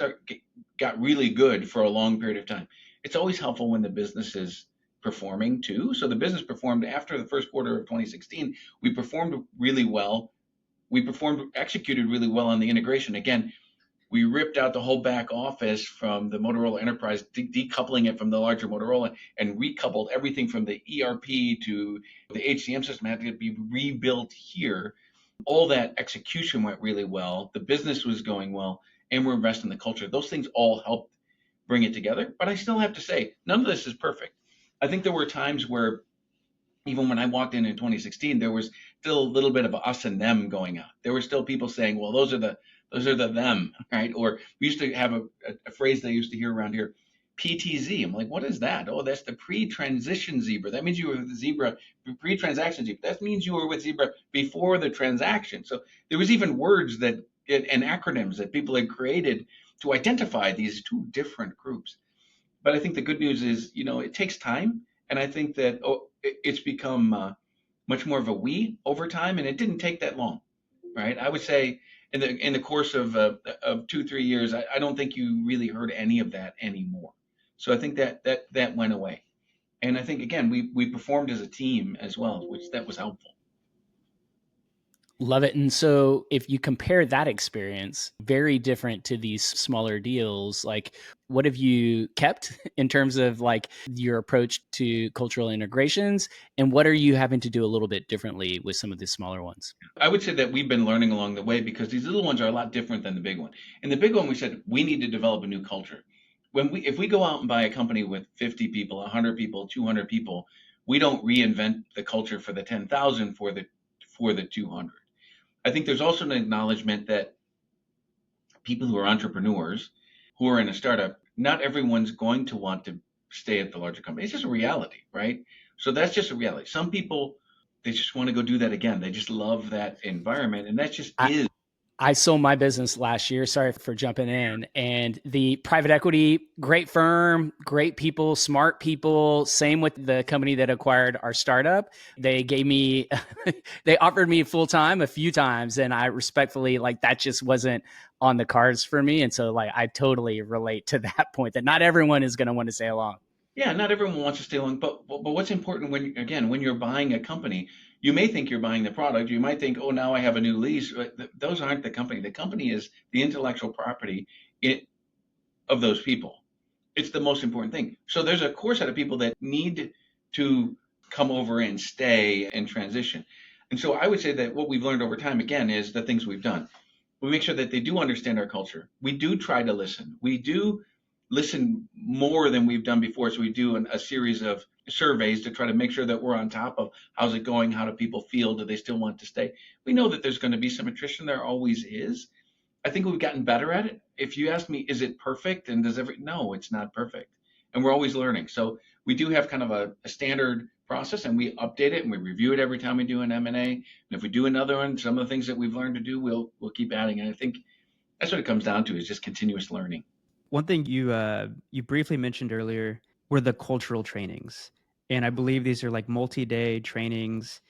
C: got really good for a long period of time. It's always helpful when the business is performing too. So the business performed after the first quarter of 2016. We performed really well. Executed really well on the integration. Again, we ripped out the whole back office from the Motorola enterprise, decoupling it from the larger Motorola, and recoupled everything from the ERP to the HCM system had to be rebuilt here. All that execution went really well. The business was going well, and we're investing in the culture. Those things all helped bring it together. But I still have to say, none of this is perfect. I think there were times where, even when I walked in 2016, there was still a little bit of us and them going on. There were still people saying, "Well, those are the them," right? Or we used to have a phrase that I used to hear around here, PTZ. I'm like, what is that? Oh, that's the pre-transition Zebra. That means you were with the Zebra pre-transaction Zebra. That means you were with Zebra before the transaction. So there was even words and acronyms that people had created to identify these two different groups. But I think the good news is, it takes time, and I think that it's become much more of a we over time, and it didn't take that long, right? I would say in the course of 2-3 years, I don't think you really heard any of that anymore. So I think that went away, and I think again we performed as a team as well, which that was helpful.
B: Love it. And so if you compare that experience, very different to these smaller deals, like what have you kept in terms of like your approach to cultural integrations, and what are you having to do a little bit differently with some of the smaller ones?
C: I would say that we've been learning along the way because these little ones are a lot different than the big one. In the big one, we said we need to develop a new culture. If we go out and buy a company with 50 people, 100 people, 200 people, we don't reinvent the culture for the 10,000 for the 200. I think there's also an acknowledgement that people who are entrepreneurs, who are in a startup, not everyone's going to want to stay at the larger company. It's just a reality, right? So that's just a reality. Some people, they just want to go do that again. They just love that environment, and that just is.
B: I sold my business last year. Sorry for jumping in. And the private equity, great firm, great people, smart people. Same with the company that acquired our startup. They gave me, they offered me full time a few times. And I respectfully, that just wasn't on the cards for me. And so I totally relate to that point that not everyone is going to want to stay along.
C: Yeah, not everyone wants to stay long, but what's important when you're buying a company, you may think you're buying the product. You might think, oh, now I have a new lease. Those aren't the company. The company is the intellectual property of those people. It's the most important thing. So there's a core set of people that need to come over and stay and transition. And so I would say that what we've learned over time, again, is the things we've done. We make sure that they do understand our culture. We do try to listen. We do listen more than we've done before. So we do a series of surveys to try to make sure that we're on top of how's it going, how do people feel, do they still want to stay. We know that there's going to be some attrition, there always is. I think we've gotten better at it. If you ask me, is it perfect? And no, it's not perfect. And we're always learning. So we do have kind of a standard process, and we update it and we review it every time we do an M&A. And if we do another one, some of the things that we've learned to do, we'll keep adding. And I think that's what it comes down to, is just continuous learning.
A: One thing you briefly mentioned earlier were the cultural trainings, and I believe these are like multi-day trainings.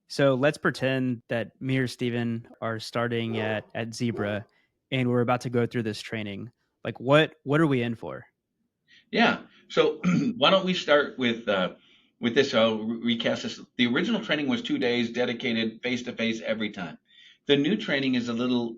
A: So let's pretend that me or Steven are starting at Zebra, and we're about to go through this training. Like, what are we in for?
C: Yeah. So why don't we start with this? I'll recast this. The original training was 2 days, dedicated face to face every time. The new training is a little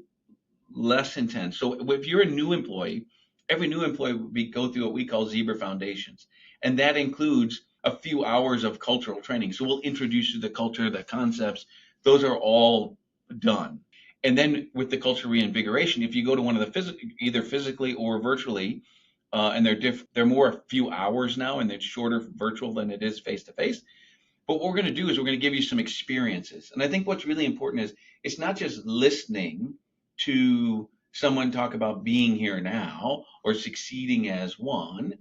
C: less intense. So if you're a new employee, every new employee will go through what we call Zebra Foundations, and that includes a few hours of cultural training. So we'll introduce you to the culture, the concepts. Those are all done. And then with the culture reinvigoration, if you go to one of the either physically or virtually, and they're more a few hours now, and it's shorter virtual than it is face to face. But what we're going to do is we're going to give you some experiences. And I think what's really important is it's not just listening to someone talk about being here now or succeeding as one.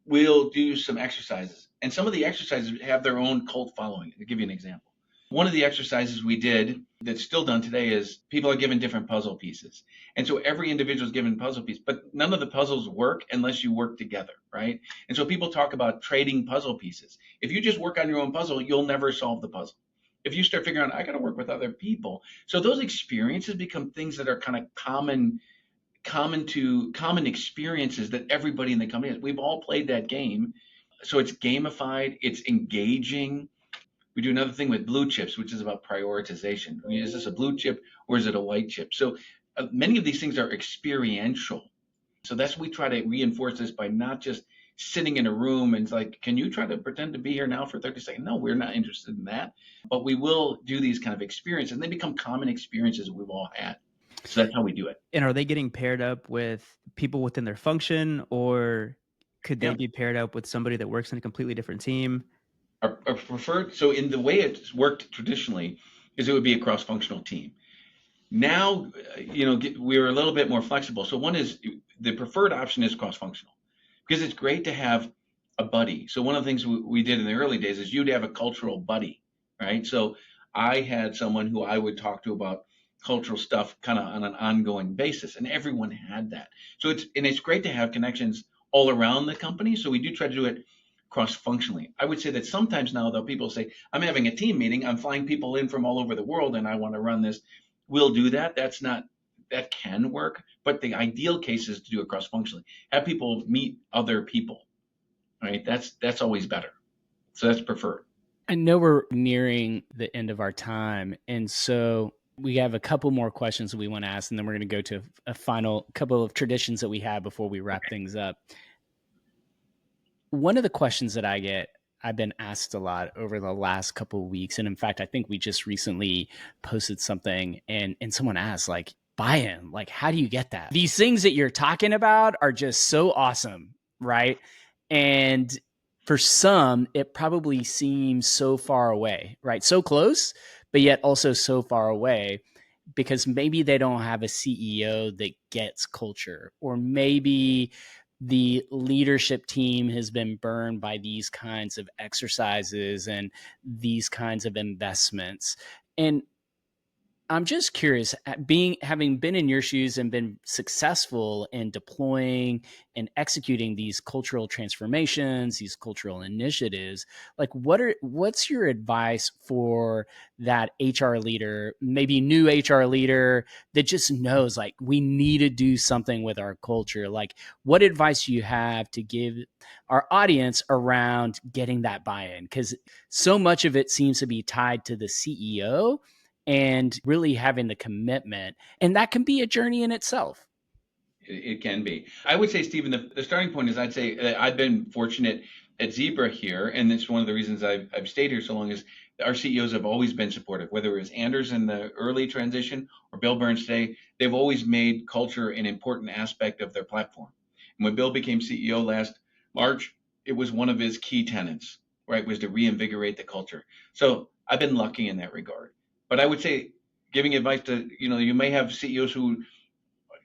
C: We'll do some exercises. And some of the exercises have their own cult following. I'll give you an example. One of the exercises we did that's still done today is people are given different puzzle pieces. And so every individual is given a puzzle piece, but none of the puzzles work unless you work together, right? And so people talk about trading puzzle pieces. If you just work on your own puzzle, you'll never solve the puzzle. If you start figuring out, I got to work with other people. So those experiences become things that are kind of common experiences that everybody in the company has. We've all played that game. So it's gamified, it's engaging. We do another thing with blue chips, which is about prioritization. I mean, is this a blue chip or is it a white chip? So many of these things are experiential. So that's we try to reinforce this by not just sitting in a room and it's like, can you try to pretend to be here now for 30 seconds? No, we're not interested in that. But we will do these kind of experiences, and they become common experiences we've all had. So that's how we do it.
A: And are they getting paired up with people within their function, or could they be paired up with somebody that works in a completely different team?
C: Our preferred, so in the way it's worked traditionally, is it would be a cross-functional team. Now, we're a little bit more flexible. So one is the preferred option is cross-functional, because it's great to have a buddy. So one of the things we did in the early days is you'd have a cultural buddy, right? So I had someone who I would talk to about cultural stuff kind of on an ongoing basis, and everyone had that. So it's great to have connections all around the company. So we do try to do it cross-functionally. I would say that sometimes now, though, people say, I'm having a team meeting, I'm flying people in from all over the world, and I want to run this. We'll do that. That can work, but the ideal case is to do it cross-functionally. Have people meet other people, right? That's always better. So that's preferred.
B: I know we're nearing the end of our time, and so we have a couple more questions that we want to ask, and then we're going to go to a final couple of traditions that we have before we wrap things up. One of the questions that I've been asked a lot over the last couple of weeks, and in fact, I think we just recently posted something, and someone asked, like, buy-in, like, how do you get that? These things that you're talking about are just so awesome, right? And for some, it probably seems so far away, right? So close, but yet also so far away, because maybe they don't have a CEO that gets culture, or maybe the leadership team has been burned by these kinds of exercises and these kinds of investments. And I'm just curious, having been in your shoes and been successful in deploying and executing these cultural transformations, these cultural initiatives, like what's your advice for that HR leader, maybe new HR leader that just knows, like, we need to do something with our culture? Like, what advice do you have to give our audience around getting that buy-in? Because so much of it seems to be tied to the CEO and really having the commitment. And that can be a journey in itself.
C: It can be. I would say, Stephen, the starting point is I'd say I've been fortunate at Zebra here, and it's one of the reasons I've stayed here so long, is our CEOs have always been supportive, whether it was Anders in the early transition or Bill Burns today, they've always made culture an important aspect of their platform. And when Bill became CEO last March, it was one of his key tenets, right, was to reinvigorate the culture. So I've been lucky in that regard. But I would say giving advice to, you may have CEOs who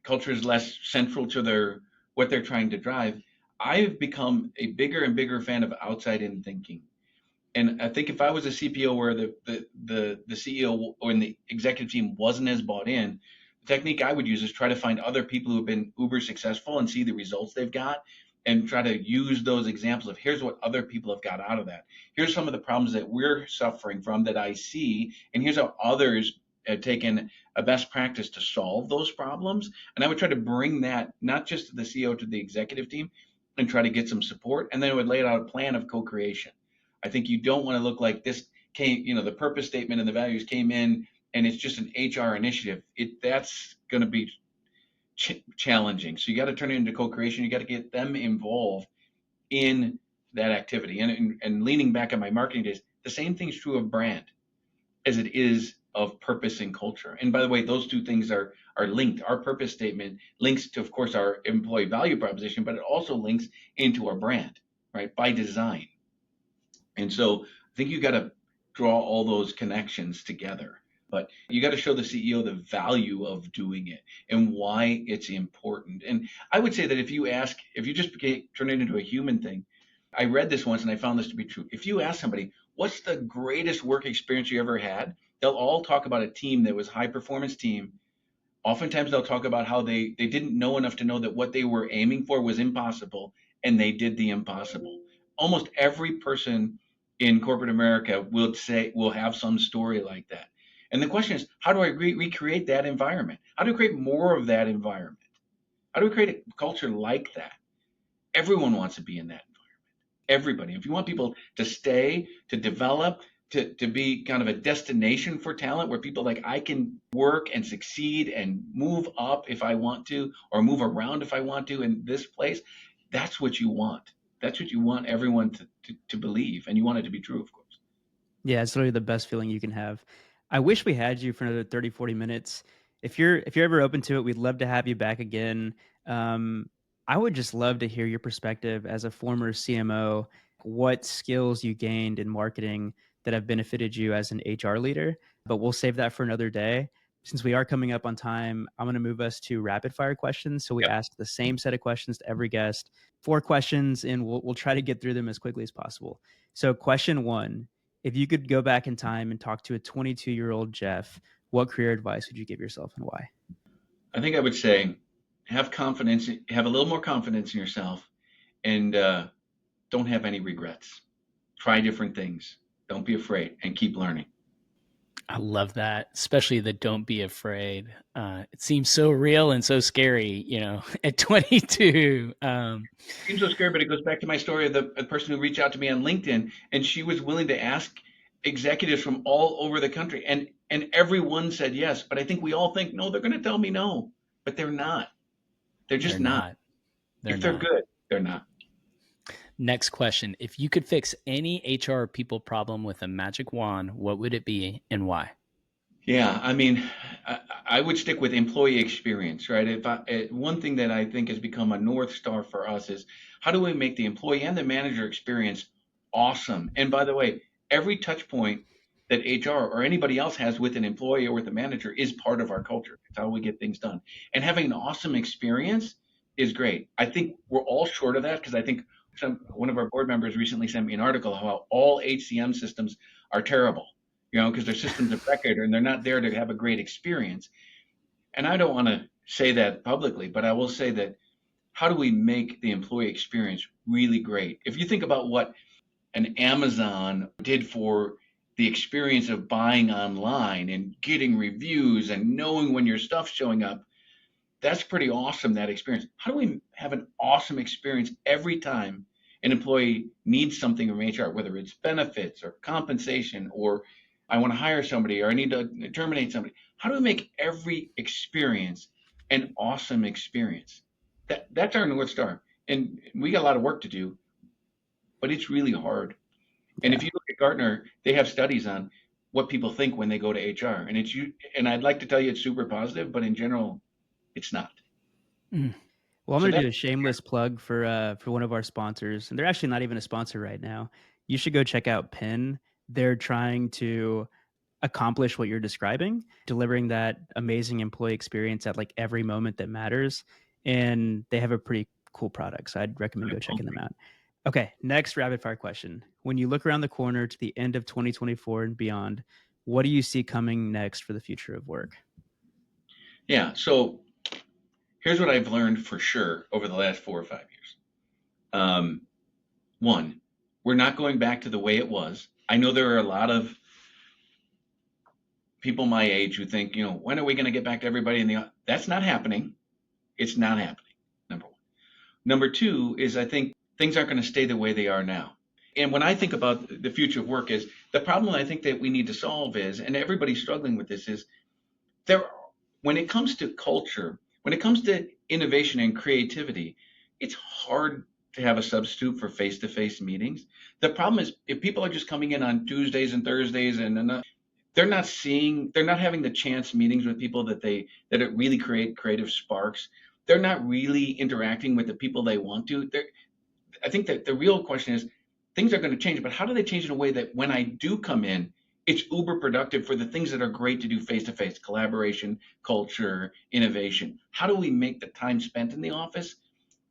C: culture is less central to what they're trying to drive. I've become a bigger and bigger fan of outside in thinking. And I think if I was a CPO where the CEO or the executive team wasn't as bought in, the technique I would use is try to find other people who've been uber successful and see the results they've got, and try to use those examples of here's what other people have got out of that. Here's some of the problems that we're suffering from that I see, and here's how others have taken a best practice to solve those problems. And I would try to bring that not just to the CEO, to the executive team, and try to get some support. And then I would lay out a plan of co-creation. I think you don't want to look like this came, the purpose statement and the values came in and it's just an HR initiative. That's going to be challenging. So you got to turn it into co-creation. You got to get them involved in that activity. And leaning back on my marketing days, the same thing's true of brand as it is of purpose and culture. And by the way, those two things are linked. Our purpose statement links to, of course, our employee value proposition, but it also links into our brand, right, by design. And so I think you got to draw all those connections together. But you got to show the CEO the value of doing it and why it's important. And I would say that if you just turn it into a human thing, I read this once and I found this to be true. If you ask somebody, what's the greatest work experience you ever had? They'll all talk about a team that was a high performance team. Oftentimes they'll talk about how they didn't know enough to know that what they were aiming for was impossible, and they did the impossible. Almost every person in corporate America will have some story like that. And the question is, how do I recreate that environment? How do we create more of that environment? How do we create a culture like that? Everyone wants to be in that environment. Everybody. If you want people to stay, to develop, to be kind of a destination for talent where people like, I can work and succeed and move up if I want to, or move around if I want to in this place, that's what you want. That's what you want everyone to believe, and you want it to be true, of course.
A: Yeah, it's literally the best feeling you can have. I wish we had you for another 30, 40 minutes. If you're ever open to it, we'd love to have you back again. I would just love to hear your perspective as a former CMO, what skills you gained in marketing that have benefited you as an HR leader. But we'll save that for another day. Since we are coming up on time, I'm going to move us to rapid fire questions. So we ask the same set of questions to every guest, 4 questions, and we'll try to get through them as quickly as possible. So question 1, if you could go back in time and talk to a 22-year-old Jeff, what career advice would you give yourself and why?
C: I think I would say have confidence, have a little more confidence in yourself, and don't have any regrets. Try different things. Don't be afraid, and keep learning.
B: I love that, especially the don't be afraid. It seems so real and so scary, at 22.
C: It seems so scary, but it goes back to my story of the person who reached out to me on LinkedIn, and she was willing to ask executives from all over the country, and everyone said yes. But I think we all think, no, they're going to tell me no, but they're not. They're just not. If they're good, they're not.
B: Next question. If you could fix any HR people problem with a magic wand, what would it be and why?
C: Yeah, I mean, I would stick with employee experience, right? One thing that I think has become a North Star for us is how do we make the employee and the manager experience awesome? And by the way, every touch point that HR or anybody else has with an employee or with a manager is part of our culture. It's how we get things done. And having an awesome experience is great. I think we're all short of that because I think one of our board members recently sent me an article how all HCM systems are terrible, because they're systems of record and they're not there to have a great experience. And I don't want to say that publicly, but I will say that how do we make the employee experience really great? If you think about what an Amazon did for the experience of buying online and getting reviews and knowing when your stuff's showing up, that's pretty awesome, that experience. How do we have an awesome experience every time an employee needs something from HR, whether it's benefits or compensation, or I want to hire somebody, or I need to terminate somebody? How do we make every experience an awesome experience? That's our North Star. And we got a lot of work to do, but it's really hard. And if you look at Gartner, they have studies on what people think when they go to HR. And and I'd like to tell you it's super positive, but in general, it's not.
B: Mm.
A: Well, I'm
C: So
A: gonna do
C: that's
A: a shameless plug for one of our sponsors, and they're actually not even a sponsor right now. You should go check out Pin. They're trying to accomplish what you're describing, delivering that amazing employee experience at like every moment that matters. And they have a pretty cool product. So I'd recommend go checking them out. Okay, next rapid fire question. When you look around the corner to the end of 2024 and beyond, what do you see coming next for the future of work?
C: Yeah. So here's what I've learned for sure over the last 4 or 5 years. One, we're not going back to the way it was. I know there are a lot of people my age who think, when are we going to get back to everybody in the? That's not happening. It's not happening. Number one. Number two is I think things aren't going to stay the way they are now. And when I think about the future of work, is the problem I think that we need to solve is, and everybody's struggling with this, is there. When it comes to culture, when it comes to innovation and creativity, it's hard to have a substitute for face-to-face meetings. The problem is if people are just coming in on Tuesdays and Thursdays and they're not having the chance meetings with people that it really create creative sparks. They're not really interacting with the people they want to. I think that the real question is things are going to change, but how do they change in a way that when I do come in, it's uber productive for the things that are great to do face to face: collaboration, culture, innovation. How do we make the time spent in the office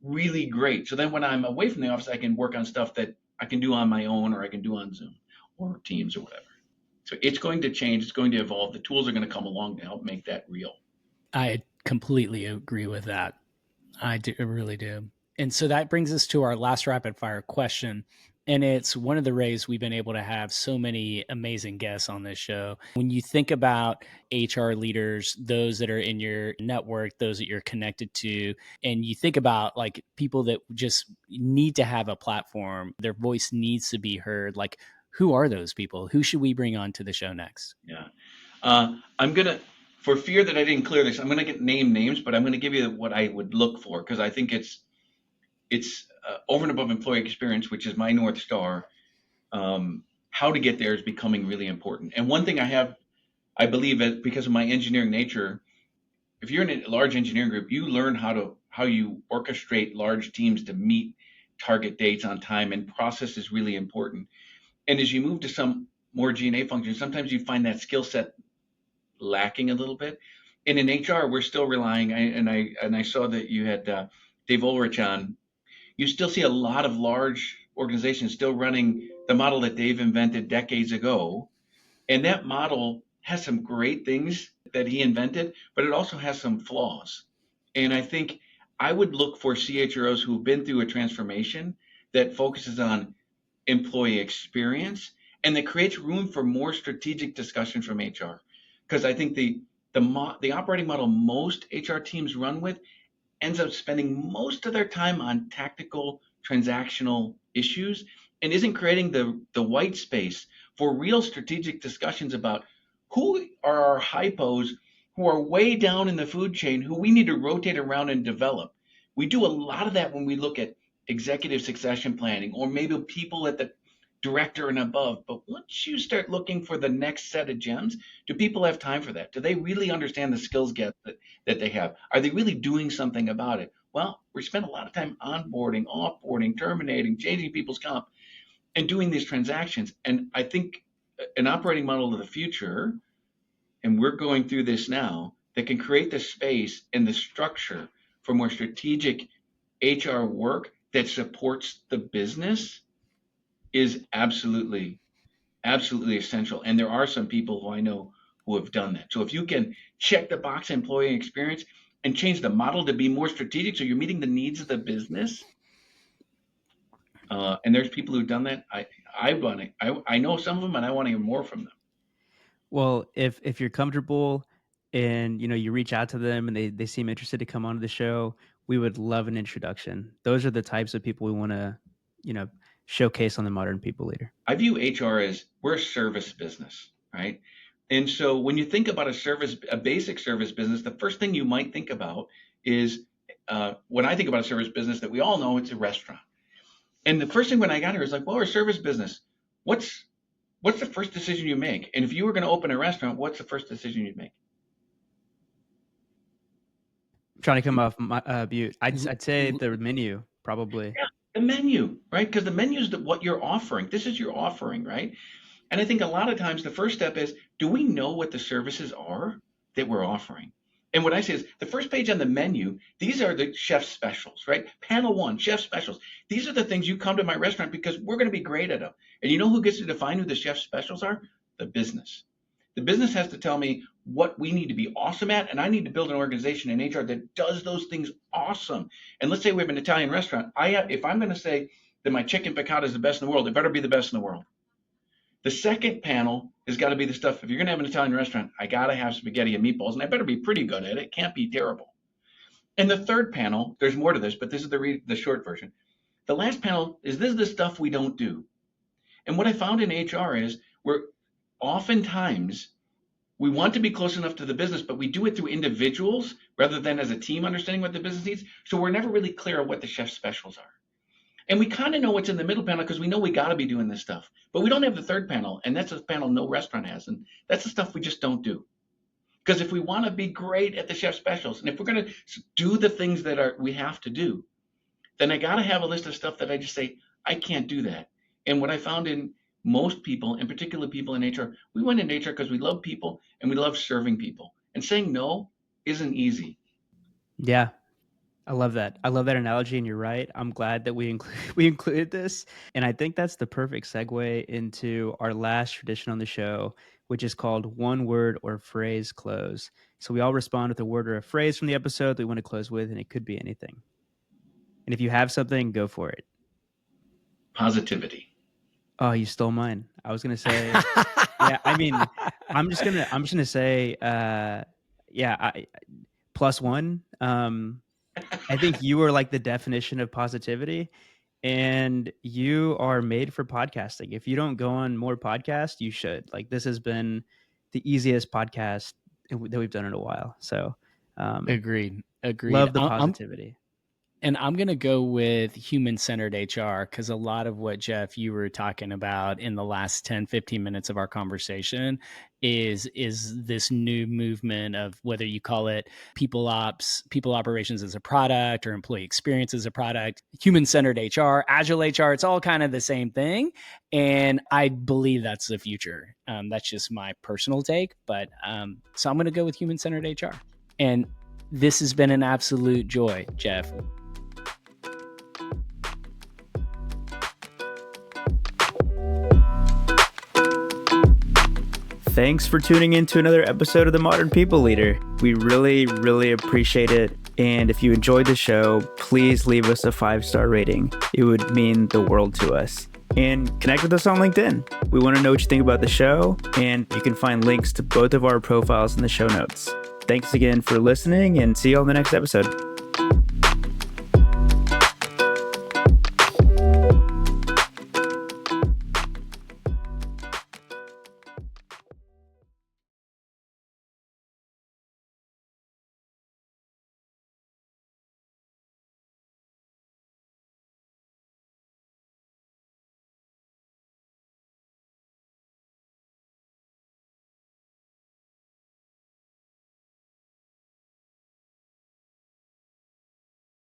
C: really great? So then when I'm away from the office, I can work on stuff that I can do on my own or I can do on Zoom or Teams or whatever. So it's going to change. It's going to evolve. The tools are going to come along to help make that real.
B: I completely agree with that. I really do. And so that brings us to our last rapid fire question. And it's one of the ways we've been able to have so many amazing guests on this show. When you think about HR leaders, those that are in your network, those that you're connected to, and you think about like people that just need to have a platform, their voice needs to be heard. Like, who are those people? Who should we bring on to the show next?
C: Yeah. I'm going to, for fear that I didn't clear this, I'm going to name names, but I'm going to give you what I would look for because I think it's over and above employee experience, which is my North Star. How to get there is becoming really important. And one thing I believe that because of my engineering nature, if you're in a large engineering group, you learn how you orchestrate large teams to meet target dates on time, and process is really important. And as you move to some more G&A functions, sometimes you find that skill set lacking a little bit. And in HR, we're still relying, and I saw that you had Dave Ulrich on. You still see a lot of large organizations still running the model that Dave invented decades ago. And that model has some great things that he invented, but it also has some flaws. And I think I would look for CHROs who've been through a transformation that focuses on employee experience and that creates room for more strategic discussion from HR. Because I think the operating model most HR teams run with ends up spending most of their time on tactical transactional issues and isn't creating the white space for real strategic discussions about who are our hypos who are way down in the food chain who we need to rotate around and develop. We do a lot of that when we look at executive succession planning or maybe people at the director and above. But once you start looking for the next set of gems, do people have time for that? Do they really understand the skills gap that they have? Are they really doing something about it? Well, we spend a lot of time onboarding, offboarding, terminating, changing people's comp, and doing these transactions. And I think an operating model of the future, and we're going through this now, that can create the space and the structure for more strategic HR work that supports the business is absolutely essential. And there are some people who I know who have done that. So if you can check the box employee experience and change the model to be more strategic, so you're meeting the needs of the business, and there's people who've done that. I know some of them, and I want to hear more from them.
A: Well, if you're comfortable and you reach out to them and they seem interested to come onto the show, we would love an introduction. Those are the types of people we want to, showcase on the Modern People Leader.
C: I view HR as we're a service business, right? And so when you think about a basic service business, the first thing you might think about is when I think about a service business that we all know, it's a restaurant. And the first thing when I got here is like, well, we're a service business. What's what's the first decision you make? And if you were going to open a restaurant, what's the first decision you'd make?
A: I'm trying to come off mute. I'd say the menu, probably.
C: Yeah, the menu, right? Because the menu is what you're offering. This is your offering, right? And I think a lot of times the first step is, do we know what the services are that we're offering? And what I say is the first page on the menu, these are the chef specials, right? Panel 1, chef specials. These are the things you come to my restaurant because we're going to be great at them. And you know who gets to define who the chef specials are? The business. The business has to tell me what we need to be awesome at, and I need to build an organization in HR that does those things awesome. And let's say we have an Italian restaurant. If I'm going to say that my chicken piccata is the best in the world, it better be the best in the world. The second panel has got to be the stuff. If you're going to have an Italian restaurant, I got to have spaghetti and meatballs, and I better be pretty good at it. Can't be terrible. And the third panel, there's more to this, but this is the short version. The last panel is this is the stuff we don't do. And what I found in HR is we're oftentimes we want to be close enough to the business, but we do it through individuals rather than as a team understanding what the business needs. So we're never really clear on what the chef specials are. And we kind of know what's in the middle panel because we know we got to be doing this stuff. But we don't have the third panel, and that's a panel no restaurant has. And that's the stuff we just don't do. Because if we want to be great at the chef specials, and if we're going to do the things that we have to do, then I got to have a list of stuff that I just say, I can't do that. And what I found in most people, in particular people in HR, we went in HR because we love people and we love serving people. And saying no isn't easy.
A: Yeah. I love that. I love that analogy, and you're right. I'm glad that we included this. And I think that's the perfect segue into our last tradition on the show, which is called one word or phrase close. So we all respond with a word or a phrase from the episode that we want to close with, and it could be anything. And if you have something, go for it.
C: Positivity.
A: Oh, you stole mine. I was gonna say, yeah. I mean, I'm just gonna say, +1. I think you are like the definition of positivity, and you are made for podcasting. If you don't go on more podcasts, you should. Like, this has been the easiest podcast that we've done in a while. So,
B: agreed.
A: Love the positivity.
B: And I'm going to go with human-centered HR because a lot of what, Jeff, you were talking about in the last 10, 15 minutes of our conversation is this new movement of whether you call it people operations as a product or employee experience as a product, human-centered HR, agile HR, it's all kind of the same thing. And I believe that's the future. That's just my personal take. But so I'm going to go with human-centered HR. And this has been an absolute joy, Jeff.
A: Thanks for tuning in to another episode of The Modern People Leader. We really, really appreciate it. And if you enjoyed the show, please leave us a 5-star rating. It would mean the world to us. And connect with us on LinkedIn. We want to know what you think about the show, and you can find links to both of our profiles in the show notes. Thanks again for listening, and see you on the next episode.